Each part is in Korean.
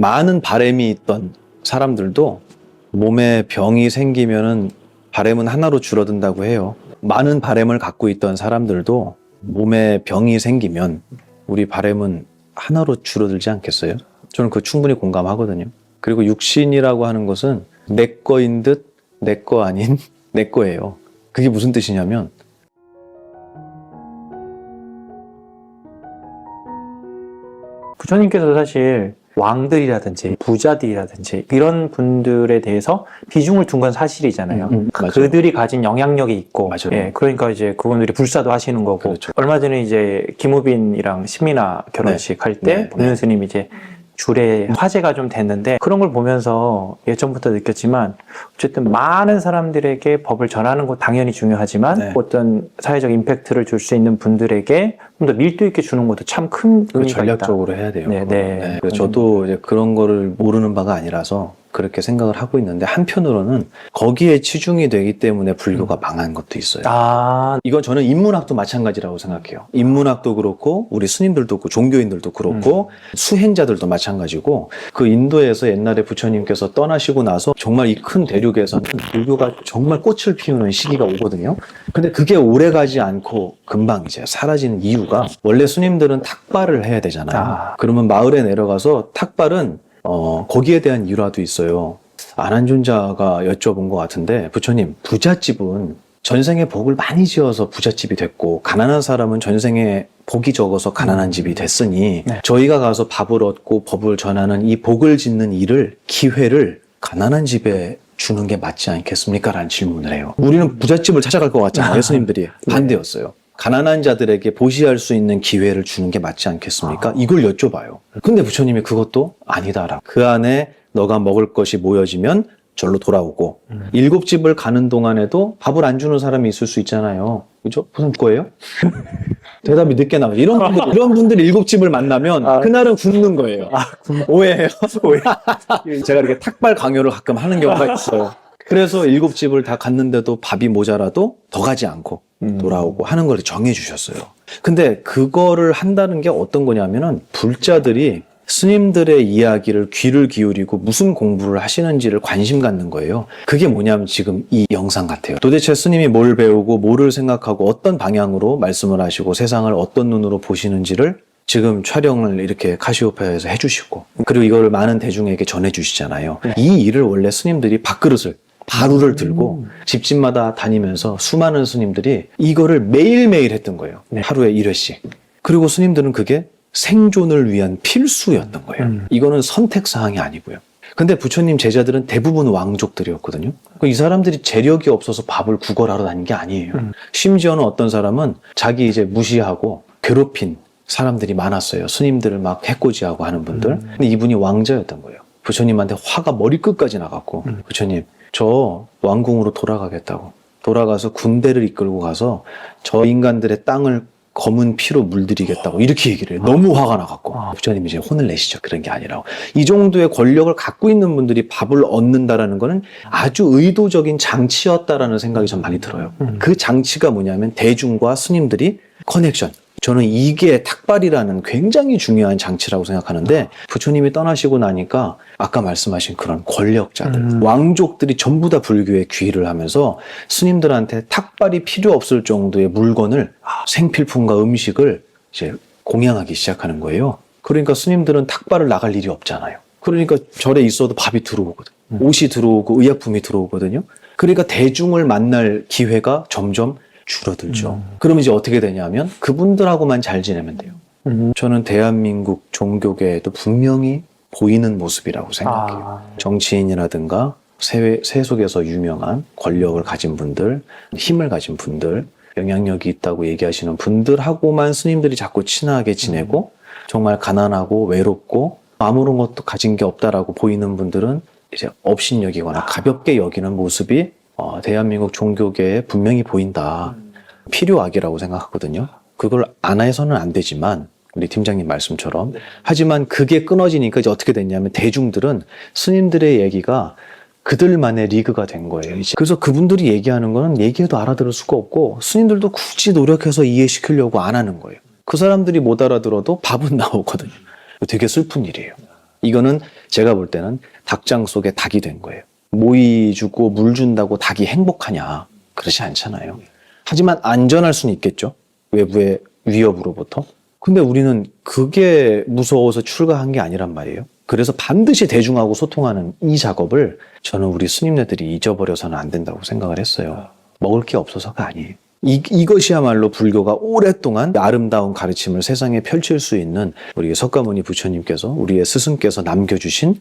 많은 바램이 있던 사람들도 몸에 병이 생기면은 바램은 하나로 줄어든다고 해요. 많은 바램을 갖고 있던 사람들도 몸에 병이 생기면 우리 바램은 하나로 줄어들지 않겠어요? 저는 그거 충분히 공감하거든요. 그리고 육신이라고 하는 것은 내 거인 듯 내 거 아닌 내 거예요. 그게 무슨 뜻이냐면 부처님께서 사실 왕들이라든지 부자들이라든지 이런 분들에 대해서 비중을 둔 건 사실이잖아요. 맞아요. 그들이 가진 영향력이 있고, 맞아요. 예, 그러니까 이제 그분들이 불사도 하시는 거고. 그렇죠. 얼마 전에 이제 김우빈이랑 신민아 결혼식 할 때 네. 본현 스님이 이제 줄에 화제가 좀 됐는데 그런 걸 보면서 예전부터 느꼈지만 어쨌든 많은 사람들에게 법을 전하는 것 당연히 중요하지만 네. 어떤 사회적 임팩트를 줄 수 있는 분들에게 좀 더 밀도 있게 주는 것도 참 큰 의미가 전략적으로 해야 돼요. 네, 네. 그래서 저도 이제 그런 거를 모르는 바가 아니라서 그렇게 생각을 하고 있는데 한편으로는 거기에 치중이 되기 때문에 불교가 망한 것도 있어요. 아, 이건 저는 인문학도 마찬가지라고 생각해요. 인문학도 그렇고 우리 스님들도 그렇고 종교인들도 그렇고 수행자들도 마찬가지고 그 인도에서 옛날에 부처님께서 떠나시고 나서 정말 이 큰 대륙에서는 불교가 정말 꽃을 피우는 시기가 오거든요. 근데 그게 오래가지 않고 금방 이제 사라지는 이유가 원래 스님들은 탁발을 해야 되잖아요. 그러면 마을에 내려가서 탁발은 거기에 대한 일화도 있어요. 안한존자가 여쭤본 것 같은데 부처님 부잣집은 전생에 복을 많이 지어서 부잣집이 됐고 가난한 사람은 전생에 복이 적어서 가난한 집이 됐으니 네. 저희가 가서 밥을 얻고 법을 전하는 이 복을 짓는 일을 기회를 가난한 집에 주는 게 맞지 않겠습니까? 라는 질문을 해요. 우리는 부잣집을 찾아갈 것 같잖아요. 스님들이 반대였어요. 가난한 자들에게 보시할 수 있는 기회를 주는 게 맞지 않겠습니까? 이걸 여쭤봐요. 근데 부처님이 그것도 아니다라고. 그 안에 너가 먹을 것이 모여지면 절로 돌아오고 7집을 가는 동안에도 밥을 안 주는 사람이 있을 수 있잖아요. 그죠? 무슨 거예요? 대답이 늦게 나와요. 이런 분들이 7집을 만나면 그날은 굶는 거예요. 오해해요? 제가 이렇게 탁발 강요를 가끔 하는 경우가 있어요. 그래서 7집을 다 갔는데도 밥이 모자라도 더 가지 않고 돌아오고 하는 걸 정해 주셨어요. 근데 그거를 한다는 게 어떤 거냐면은 불자들이 스님들의 이야기를 귀를 기울이고 무슨 공부를 하시는지를 관심 갖는 거예요. 그게 뭐냐면 지금 이 영상 같아요. 도대체 스님이 뭘 배우고 뭐를 생각하고 어떤 방향으로 말씀을 하시고 세상을 어떤 눈으로 보시는지를 지금 촬영을 이렇게 카시오페아에서 해주시고 그리고 이거를 많은 대중에게 전해주시잖아요. 이 일을 원래 스님들이 밥그릇을 바루를 들고 집집마다 다니면서 수많은 스님들이 이거를 매일매일 했던 거예요. 하루에 1회씩. 그리고 스님들은 그게 생존을 위한 필수였던 거예요. 이거는 선택사항이 아니고요. 근데 부처님 제자들은 대부분 왕족들이었거든요. 이 사람들이 재력이 없어서 밥을 구걸하러 다닌 게 아니에요. 심지어는 어떤 사람은 자기 이제 무시하고 괴롭힌 사람들이 많았어요. 스님들을 막 해코지하고 하는 분들. 근데 이분이 왕자였던 거예요. 부처님한테 화가 머리끝까지 나갔고 부처님 저 왕궁으로 돌아가겠다고. 돌아가서 군대를 이끌고 가서 저 인간들의 땅을 검은 피로 물들이겠다고 이렇게 얘기를 해요. 너무 화가 나갖고 부처님이 이제 혼을 내시죠. 그런 게 아니라고. 이 정도의 권력을 갖고 있는 분들이 밥을 얻는다라는 거는 아주 의도적인 장치였다라는 생각이 전 많이 들어요. 그 장치가 뭐냐면 대중과 스님들이 커넥션. 저는 이게 탁발이라는 굉장히 중요한 장치라고 생각하는데 부처님이 떠나시고 나니까 아까 말씀하신 그런 권력자들, 왕족들이 전부 다 불교에 귀의를 하면서 스님들한테 탁발이 필요 없을 정도의 물건을 생필품과 음식을 이제 공양하기 시작하는 거예요. 그러니까 스님들은 탁발을 나갈 일이 없잖아요. 그러니까 절에 있어도 밥이 들어오거든. 옷이 들어오고 의약품이 들어오거든요. 그러니까 대중을 만날 기회가 점점 줄어들죠. 그러면 이제 어떻게 되냐면 그분들하고만 잘 지내면 돼요. 저는 대한민국 종교계에도 분명히 보이는 모습이라고 생각해요. 정치인이라든가 세속에서 유명한 권력을 가진 분들, 힘을 가진 분들, 영향력이 있다고 얘기하시는 분들하고만 스님들이 자꾸 친하게 지내고 정말 가난하고 외롭고 아무런 것도 가진 게 없다라고 보이는 분들은 이제 업신여기거나 가볍게 여기는 모습이 대한민국 종교계에 분명히 보인다. 필요악이라고 생각하거든요. 그걸 안 해서는 안 되지만 우리 팀장님 말씀처럼 하지만 그게 끊어지니까 이제 어떻게 됐냐면 대중들은 스님들의 얘기가 그들만의 리그가 된 거예요. 이제. 그래서 그분들이 얘기하는 거는 얘기해도 알아들을 수가 없고 스님들도 굳이 노력해서 이해시키려고 안 하는 거예요. 그 사람들이 못 알아들어도 밥은 나오거든요. 되게 슬픈 일이에요. 이거는 제가 볼 때는 닭장 속에 닭이 된 거예요. 모이 주고 물 준다고 닭이 행복하냐? 그렇지 않잖아요. 하지만 안전할 수는 있겠죠. 외부의 위협으로부터. 근데 우리는 그게 무서워서 출가한 게 아니란 말이에요. 그래서 반드시 대중하고 소통하는 이 작업을 저는 우리 스님네들이 잊어버려서는 안 된다고 생각을 했어요. 먹을 게 없어서가 아니에요. 이것이야말로 불교가 오랫동안 아름다운 가르침을 세상에 펼칠 수 있는 우리 석가모니 부처님께서 우리의 스승께서 남겨주신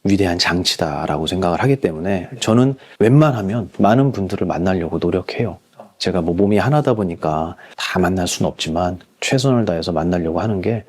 위대한 장치다라고 생각을 하기 때문에 저는 웬만하면 많은 분들을 만나려고 노력해요. 제가 뭐 몸이 하나다 보니까 다 만날 수는 없지만 최선을 다해서 만나려고 하는 게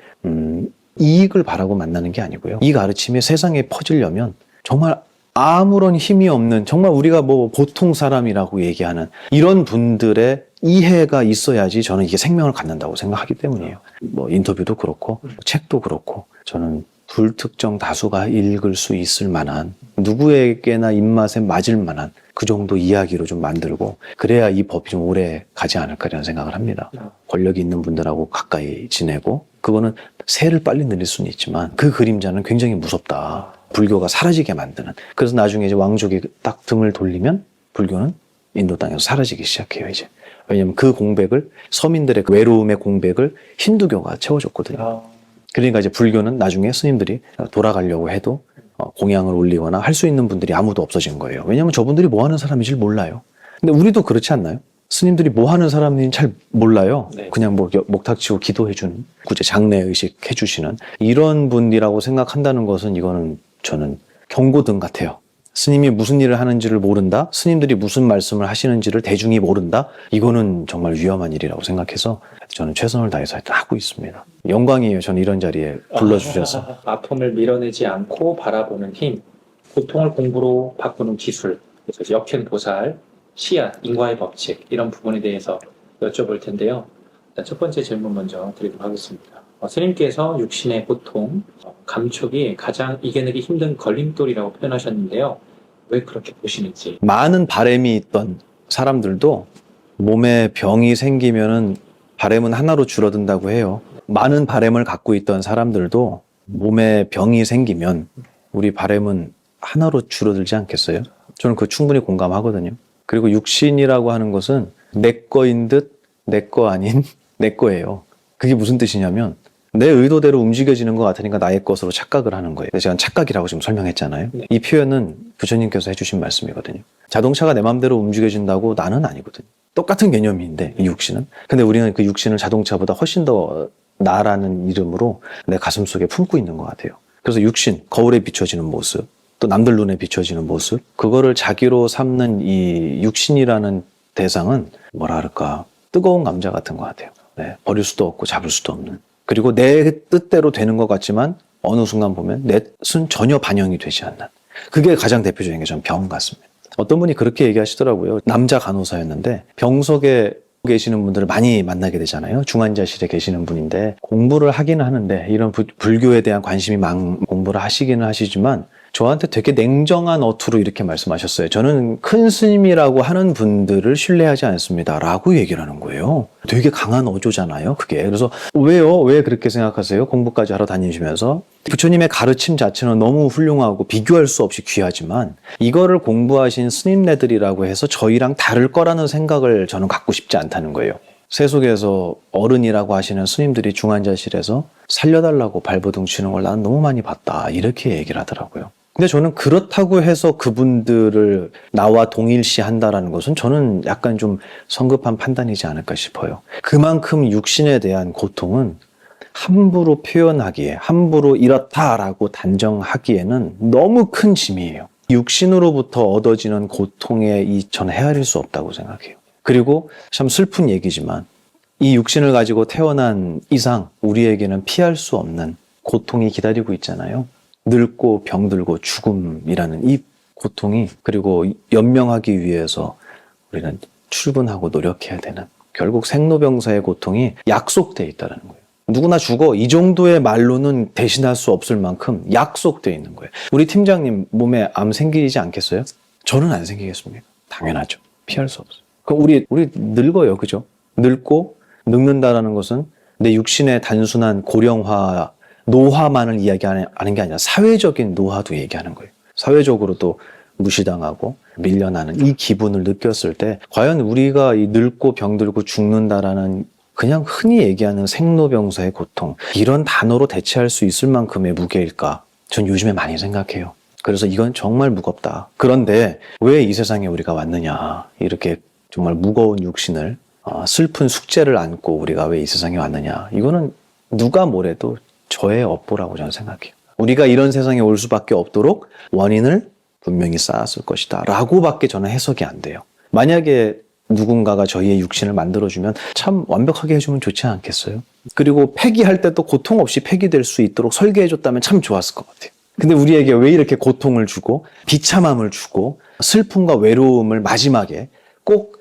이익을 바라고 만나는 게 아니고요. 이 가르침이 세상에 퍼지려면 정말 아무런 힘이 없는 정말 우리가 뭐 보통 사람이라고 얘기하는 이런 분들의 이해가 있어야지 저는 이게 생명을 갖는다고 생각하기 때문이에요. 뭐 인터뷰도 그렇고 책도 그렇고 저는 불특정 다수가 읽을 수 있을 만한 누구에게나 입맛에 맞을 만한 그 정도 이야기로 좀 만들고 그래야 이 법이 좀 오래 가지 않을까라는 생각을 합니다. 권력이 있는 분들하고 가까이 지내고 그거는 새를 빨리 늘릴 수는 있지만 그 그림자는 굉장히 무섭다. 불교가 사라지게 만드는. 그래서 나중에 이제 왕족이 딱 등을 돌리면 불교는 인도 땅에서 사라지기 시작해요, 이제. 왜냐면 그 공백을 서민들의 그 외로움의 공백을 힌두교가 채워줬거든요. 그러니까 이제 불교는 나중에 스님들이 돌아가려고 해도 공양을 올리거나 할 수 있는 분들이 아무도 없어진 거예요. 왜냐하면 저분들이 뭐 하는 사람인지 몰라요. 근데 우리도 그렇지 않나요? 스님들이 뭐 하는 사람인지 잘 몰라요. 네. 그냥 뭐 목탁치고 기도해주는, 구제 장례의식 해주시는 이런 분이라고 생각한다는 것은 이거는 저는 경고등 같아요. 스님이 무슨 일을 하는지를 모른다? 스님들이 무슨 말씀을 하시는지를 대중이 모른다? 이거는 정말 위험한 일이라고 생각해서 저는 최선을 다해서 하고 있습니다. 영광이에요. 저는 이런 자리에 불러주셔서. 아픔을 밀어내지 않고 바라보는 힘, 고통을 공부로 바꾸는 기술, 그래서 역행보살, 시야, 인과의 법칙 이런 부분에 대해서 여쭤볼 텐데요. 첫 번째 질문 먼저 드리도록 하겠습니다. 스님께서 육신의 고통, 감촉이 가장 이겨내기 힘든 걸림돌이라고 표현하셨는데요. 왜 그렇게 보시는지. 많은 바램이 있던 사람들도 몸에 병이 생기면은 바램은 하나로 줄어든다고 해요. 많은 바램을 갖고 있던 사람들도 몸에 병이 생기면 우리 바램은 하나로 줄어들지 않겠어요? 저는 그거 충분히 공감하거든요. 그리고 육신이라고 하는 것은 내 거인 듯 내 거 아닌 내 거예요. 그게 무슨 뜻이냐면 내 의도대로 움직여지는 것 같으니까 나의 것으로 착각을 하는 거예요. 제가 착각이라고 지금 설명했잖아요. 네. 이 표현은 부처님께서 해주신 말씀이거든요. 자동차가 내 마음대로 움직여진다고 나는 아니거든요. 똑같은 개념인데 이 육신은. 근데 우리는 그 육신을 자동차보다 훨씬 더 나라는 이름으로 내 가슴 속에 품고 있는 것 같아요. 그래서 육신, 거울에 비춰지는 모습, 또 남들 눈에 비춰지는 모습, 그거를 자기로 삼는 이 육신이라는 대상은 뭐라 할까, 뜨거운 감자 같은 것 같아요. 네, 버릴 수도 없고 잡을 수도 없는. 그리고 내 뜻대로 되는 것 같지만 어느 순간 보면 내 뜻은 전혀 반영이 되지 않는. 그게 가장 대표적인 게 저는 병 같습니다. 어떤 분이 그렇게 얘기하시더라고요. 남자 간호사였는데 병석에 계시는 분들을 많이 만나게 되잖아요. 중환자실에 계시는 분인데 공부를 하기는 하는데 이런 불교에 대한 관심이 공부를 하시기는 하시지만 저한테 되게 냉정한 어투로 이렇게 말씀하셨어요. 저는 큰 스님이라고 하는 분들을 신뢰하지 않습니다. 라고 얘기를 하는 거예요. 되게 강한 어조잖아요. 그게. 그래서 왜요? 왜 그렇게 생각하세요? 공부까지 하러 다니시면서. 부처님의 가르침 자체는 너무 훌륭하고 비교할 수 없이 귀하지만 이거를 공부하신 스님네들이라고 해서 저희랑 다를 거라는 생각을 저는 갖고 싶지 않다는 거예요. 세속에서 어른이라고 하시는 스님들이 중환자실에서 살려달라고 발버둥 치는 걸 난 너무 많이 봤다. 이렇게 얘기를 하더라고요. 근데 저는 그렇다고 해서 그분들을 나와 동일시 한다라는 것은 저는 약간 좀 성급한 판단이지 않을까 싶어요. 그만큼 육신에 대한 고통은 함부로 표현하기에, 함부로 이렇다라고 단정하기에는 너무 큰 짐이에요. 육신으로부터 얻어지는 고통에 저는 헤아릴 수 없다고 생각해요. 그리고 참 슬픈 얘기지만 이 육신을 가지고 태어난 이상 우리에게는 피할 수 없는 고통이 기다리고 있잖아요. 늙고 병들고 죽음이라는 이 고통이, 그리고 연명하기 위해서 우리는 출근하고 노력해야 되는, 결국 생로병사의 고통이 약속되어 있다는 거예요. 누구나 죽어, 이 정도의 말로는 대신할 수 없을 만큼 약속되어 있는 거예요. 우리 팀장님 몸에 암 생기지 않겠어요? 저는 안 생기겠습니까? 당연하죠. 피할 수 없어요. 그럼 우리 늙어요, 그죠? 늙고 늙는다라는 것은 내 육신의 단순한 고령화 노화만을 이야기하는 게 아니라 사회적인 노화도 얘기하는 거예요. 사회적으로도 무시당하고 밀려나는 이 기분을 느꼈을 때 과연 우리가 이 늙고 병들고 죽는다라는 그냥 흔히 얘기하는 생로병사의 고통, 이런 단어로 대체할 수 있을 만큼의 무게일까? 전 요즘에 많이 생각해요. 그래서 이건 정말 무겁다. 그런데 왜 이 세상에 우리가 왔느냐? 이렇게 정말 무거운 육신을 슬픈 숙제를 안고 우리가 왜 이 세상에 왔느냐? 이거는 누가 뭐래도 저의 업보라고 저는 생각해요. 우리가 이런 세상에 올 수밖에 없도록 원인을 분명히 쌓았을 것이다 라고밖에 저는 해석이 안 돼요. 만약에 누군가가 저희의 육신을 만들어주면 참 완벽하게 해주면 좋지 않겠어요? 그리고 폐기할 때도 고통 없이 폐기될 수 있도록 설계해줬다면 참 좋았을 것 같아요. 근데 우리에게 왜 이렇게 고통을 주고 비참함을 주고 슬픔과 외로움을 마지막에 꼭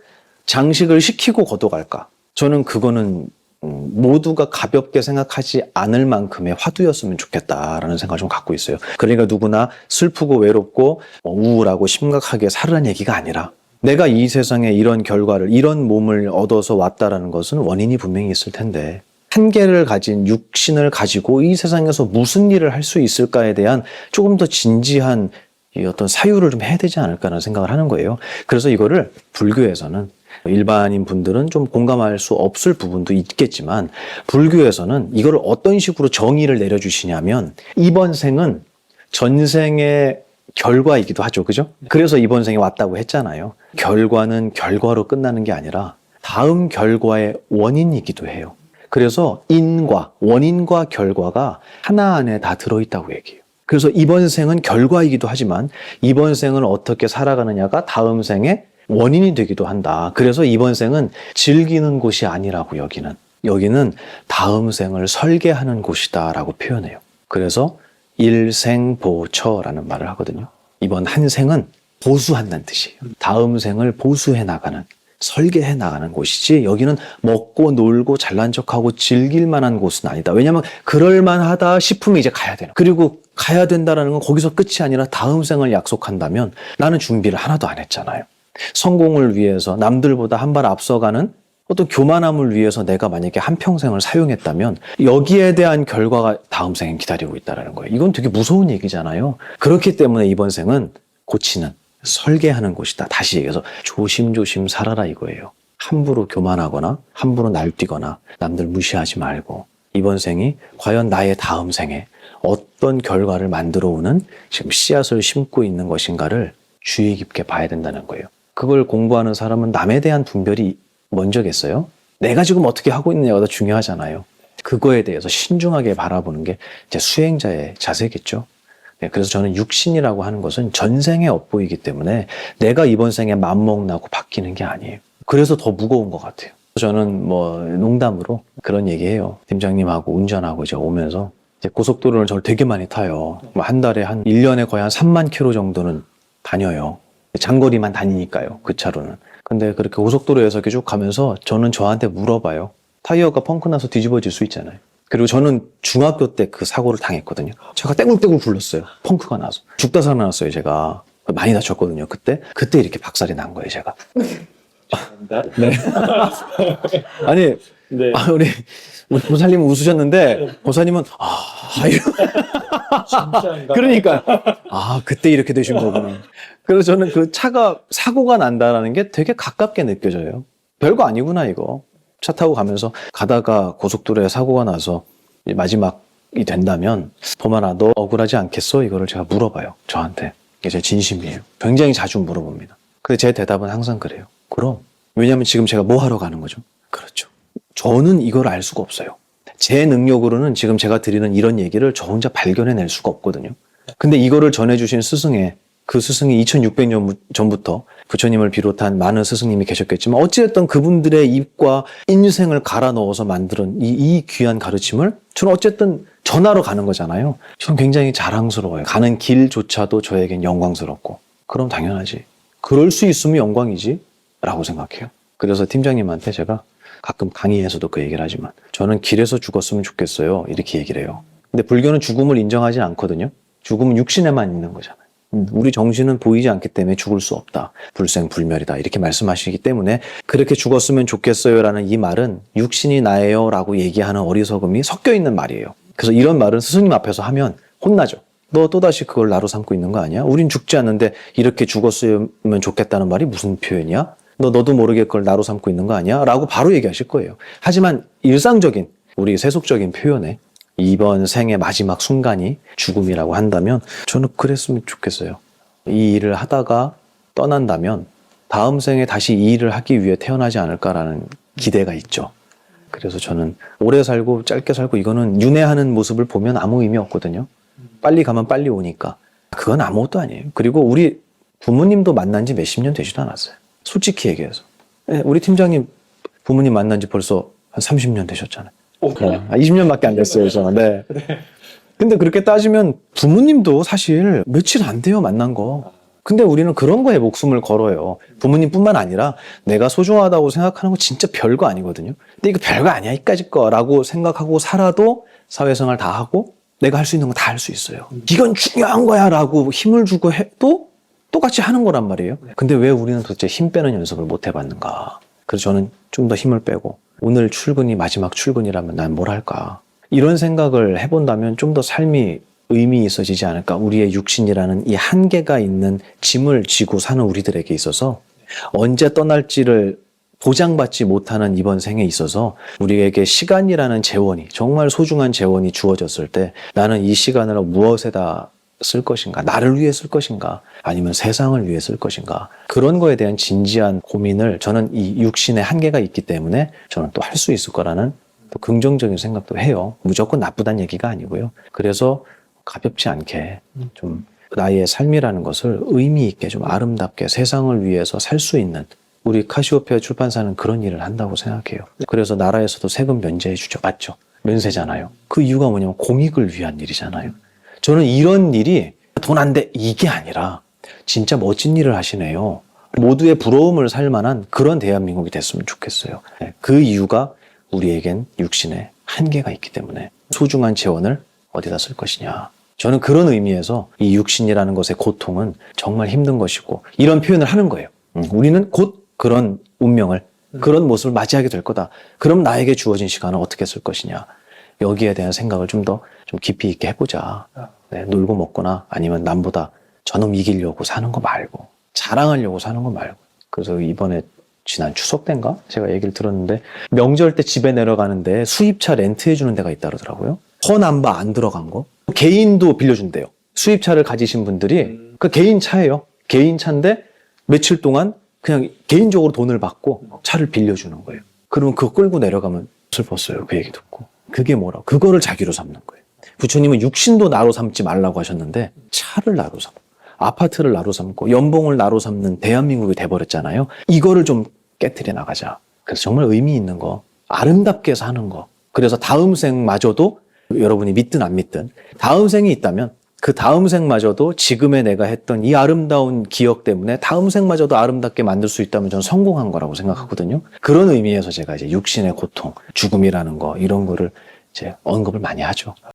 장식을 시키고 걷어갈까? 저는 그거는 모두가 가볍게 생각하지 않을 만큼의 화두였으면 좋겠다라는 생각을 좀 갖고 있어요. 그러니까 누구나 슬프고 외롭고 우울하고 심각하게 살으라는 얘기가 아니라 내가 이 세상에 이런 결과를, 이런 몸을 얻어서 왔다라는 것은 원인이 분명히 있을 텐데 한계를 가진 육신을 가지고 이 세상에서 무슨 일을 할 수 있을까에 대한 조금 더 진지한 이 어떤 사유를 좀 해야 되지 않을까라는 생각을 하는 거예요. 그래서 이거를 불교에서는 일반인 분들은 좀 공감할 수 없을 부분도 있겠지만 불교에서는 이걸 어떤 식으로 정의를 내려주시냐면 이번 생은 전생의 결과이기도 하죠. 그죠? 그래서 이번 생에 왔다고 했잖아요. 결과는 결과로 끝나는 게 아니라 다음 결과의 원인이기도 해요. 그래서 인과, 원인과 결과가 하나 안에 다 들어있다고 얘기해요. 그래서 이번 생은 결과이기도 하지만 이번 생을 어떻게 살아가느냐가 다음 생의 원인이 되기도 한다. 그래서 이번 생은 즐기는 곳이 아니라고 여기는 다음 생을 설계하는 곳이다라고 표현해요. 그래서 일생보처라는 말을 하거든요. 이번 한 생은 보수한다는 뜻이에요. 다음 생을 보수해 나가는, 설계해 나가는 곳이지 여기는 먹고 놀고 잘난 척하고 즐길 만한 곳은 아니다. 왜냐하면 그럴 만하다 싶으면 이제 가야 되는. 그리고 가야 된다는 건 거기서 끝이 아니라 다음 생을 약속한다면 나는 준비를 하나도 안 했잖아요. 성공을 위해서 남들보다 한 발 앞서가는 어떤 교만함을 위해서 내가 만약에 한평생을 사용했다면 여기에 대한 결과가 다음 생엔 기다리고 있다는 거예요. 이건 되게 무서운 얘기잖아요. 그렇기 때문에 이번 생은 고치는, 설계하는 곳이다. 다시 얘기해서 조심조심 살아라 이거예요. 함부로 교만하거나 함부로 날뛰거나 남들 무시하지 말고 이번 생이 과연 나의 다음 생에 어떤 결과를 만들어 오는 지금 씨앗을 심고 있는 것인가를 주의 깊게 봐야 된다는 거예요. 그걸 공부하는 사람은 남에 대한 분별이 먼저겠어요? 내가 지금 어떻게 하고 있느냐가 더 중요하잖아요. 그거에 대해서 신중하게 바라보는 게 이제 수행자의 자세겠죠. 네, 그래서 저는 육신이라고 하는 것은 전생의 업보이기 때문에 내가 이번 생에 맘먹나고 바뀌는 게 아니에요. 그래서 더 무거운 것 같아요. 저는 뭐 농담으로 그런 얘기해요. 팀장님하고 운전하고 이제 오면서 이제 고속도로를 저를 되게 많이 타요. 뭐 한 달에 한 1년에 거의 한 3만 킬로 정도는 다녀요. 장거리만 다니니까요. 그 차로는. 근데 그렇게 고속도로에서 이렇게 쭉 가면서 저는 저한테 물어봐요. 타이어가 펑크 나서 뒤집어질 수 있잖아요. 그리고 저는 중학교 때 그 사고를 당했거든요. 차가 떼굴떼굴 굴렀어요. 펑크가 나서. 죽다 살아났어요, 제가. 많이 다쳤거든요, 그때. 그때 이렇게 박살이 난 거예요, 제가. 네. 아니, 네. 우리 보살님은 웃으셨는데, 보살님은, 진짜인가? 그러니까, 그때 이렇게 되신 거구나. 그래서 저는 그 차가 사고가 난다라는 게 되게 가깝게 느껴져요. 별거 아니구나, 이거. 차 타고 가면서 가다가 고속도로에 사고가 나서 마지막이 된다면, 범아나, 너 억울하지 않겠어? 이거를 제가 물어봐요, 저한테. 이게 제 진심이에요. 굉장히 자주 물어봅니다. 근데 제 대답은 항상 그래요. 그럼. 왜냐면 지금 제가 뭐 하러 가는 거죠? 그렇죠. 저는 이걸 알 수가 없어요. 제 능력으로는 지금 제가 드리는 이런 얘기를 저 혼자 발견해낼 수가 없거든요. 근데 이거를 전해주신 스승의, 그 스승이 2600년 전부터 부처님을 비롯한 많은 스승님이 계셨겠지만 어찌됐든 그분들의 입과 인생을 갈아 넣어서 만든 이 귀한 가르침을 저는 어쨌든 전하러 가는 거잖아요. 저는 굉장히 자랑스러워요. 가는 길조차도 저에겐 영광스럽고. 그럼 당연하지. 그럴 수 있으면 영광이지 라고 생각해요. 그래서 팀장님한테 제가 가끔 강의에서도 그 얘기를 하지만 저는 길에서 죽었으면 좋겠어요. 이렇게 얘기를 해요. 근데 불교는 죽음을 인정하지 않거든요. 죽음은 육신에만 있는 거잖아요. 우리 정신은 보이지 않기 때문에 죽을 수 없다. 불생불멸이다. 이렇게 말씀하시기 때문에 그렇게 죽었으면 좋겠어요 라는 이 말은 육신이 나예요 라고 얘기하는 어리석음이 섞여 있는 말이에요. 그래서 이런 말은 스승님 앞에서 하면 혼나죠. 너 또다시 그걸 나로 삼고 있는 거 아니야? 우린 죽지 않는데 이렇게 죽었으면 좋겠다는 말이 무슨 표현이야? 너도 모르게 그걸 나로 삼고 있는 거 아니야? 라고 바로 얘기하실 거예요. 하지만 일상적인 우리 세속적인 표현에 이번 생의 마지막 순간이 죽음이라고 한다면 저는 그랬으면 좋겠어요. 이 일을 하다가 떠난다면 다음 생에 다시 이 일을 하기 위해 태어나지 않을까라는 기대가 있죠. 그래서 저는 오래 살고 짧게 살고 이거는 윤회하는 모습을 보면 아무 의미 없거든요. 빨리 가면 빨리 오니까. 그건 아무것도 아니에요. 그리고 우리 부모님도 만난 지 몇십 년 되지도 않았어요. 솔직히 얘기해서. 우리 팀장님 부모님 만난 지 벌써 한 30년 되셨잖아요. 20년밖에 안 됐어요. 저는. 네. 근데 그렇게 따지면 부모님도 사실 며칠 안 돼요, 만난 거. 근데 우리는 그런 거에 목숨을 걸어요. 부모님뿐만 아니라 내가 소중하다고 생각하는 거 진짜 별거 아니거든요. 근데 이거 별거 아니야, 이까짓 거라고 생각하고 살아도 사회생활 다 하고 내가 할 수 있는 거 다 할 수 있어요. 이건 중요한 거야 라고 힘을 주고 해도 똑같이 하는 거란 말이에요. 근데 왜 우리는 도대체 힘 빼는 연습을 못 해봤는가. 그래서 저는 좀 더 힘을 빼고 오늘 출근이 마지막 출근이라면 난 뭘 할까. 이런 생각을 해본다면 좀 더 삶이 의미 있어지지 않을까. 우리의 육신이라는 이 한계가 있는 짐을 지고 사는 우리들에게 있어서 언제 떠날지를 보장받지 못하는 이번 생에 있어서 우리에게 시간이라는 재원이 정말 소중한 재원이 주어졌을 때 나는 이 시간을 무엇에다 쓸 것인가? 나를 위해 쓸 것인가? 아니면 세상을 위해 쓸 것인가? 그런 거에 대한 진지한 고민을 저는 이 육신의 한계가 있기 때문에 저는 또 할 수 있을 거라는 또 긍정적인 생각도 해요. 무조건 나쁘다는 얘기가 아니고요. 그래서 가볍지 않게 좀 나의 삶이라는 것을 의미 있게 좀 아름답게 세상을 위해서 살 수 있는 우리 카시오페아 출판사는 그런 일을 한다고 생각해요. 그래서 나라에서도 세금 면제해 주죠. 맞죠? 면세잖아요. 그 이유가 뭐냐면 공익을 위한 일이잖아요. 저는 이런 일이 돈 안 돼 이게 아니라 진짜 멋진 일을 하시네요. 모두의 부러움을 살 만한 그런 대한민국이 됐으면 좋겠어요. 그 이유가 우리에겐 육신에 한계가 있기 때문에 소중한 재원을 어디다 쓸 것이냐. 저는 그런 의미에서 이 육신이라는 것의 고통은 정말 힘든 것이고 이런 표현을 하는 거예요. 우리는 곧 그런 운명을 그런 모습을 맞이하게 될 거다. 그럼 나에게 주어진 시간을 어떻게 쓸 것이냐. 여기에 대한 생각을 좀 더 좀 깊이 있게 해보자. 네, 놀고 먹거나 아니면 남보다 저놈 이기려고 사는 거 말고 자랑하려고 사는 거 말고. 그래서 이번에 지난 추석 때인가 제가 얘기를 들었는데 명절 때 집에 내려가는데 수입차 렌트해 주는 데가 있다 그러더라고요. 허남바 안 들어간 거. 개인도 빌려준대요. 수입차를 가지신 분들이 그 개인 차예요. 개인 차인데 며칠 동안 그냥 개인적으로 돈을 받고 차를 빌려주는 거예요. 그러면 그거 끌고 내려가면 슬펐어요. 그 얘기 듣고. 그게 뭐라? 그거를 자기로 삼는 거예요. 부처님은 육신도 나로 삼지 말라고 하셨는데 차를 나로 삼고 아파트를 나로 삼고 연봉을 나로 삼는 대한민국이 돼버렸잖아요. 이거를 좀 깨트려 나가자. 그래서 정말 의미 있는 거, 아름답게 사는 거. 그래서 다음 생마저도 여러분이 믿든 안 믿든 다음 생이 있다면 그 다음 생마저도 지금의 내가 했던 이 아름다운 기억 때문에 다음 생마저도 아름답게 만들 수 있다면 저는 성공한 거라고 생각하거든요. 그런 의미에서 제가 이제 육신의 고통, 죽음이라는 거 이런 거를 이제 언급을 많이 하죠.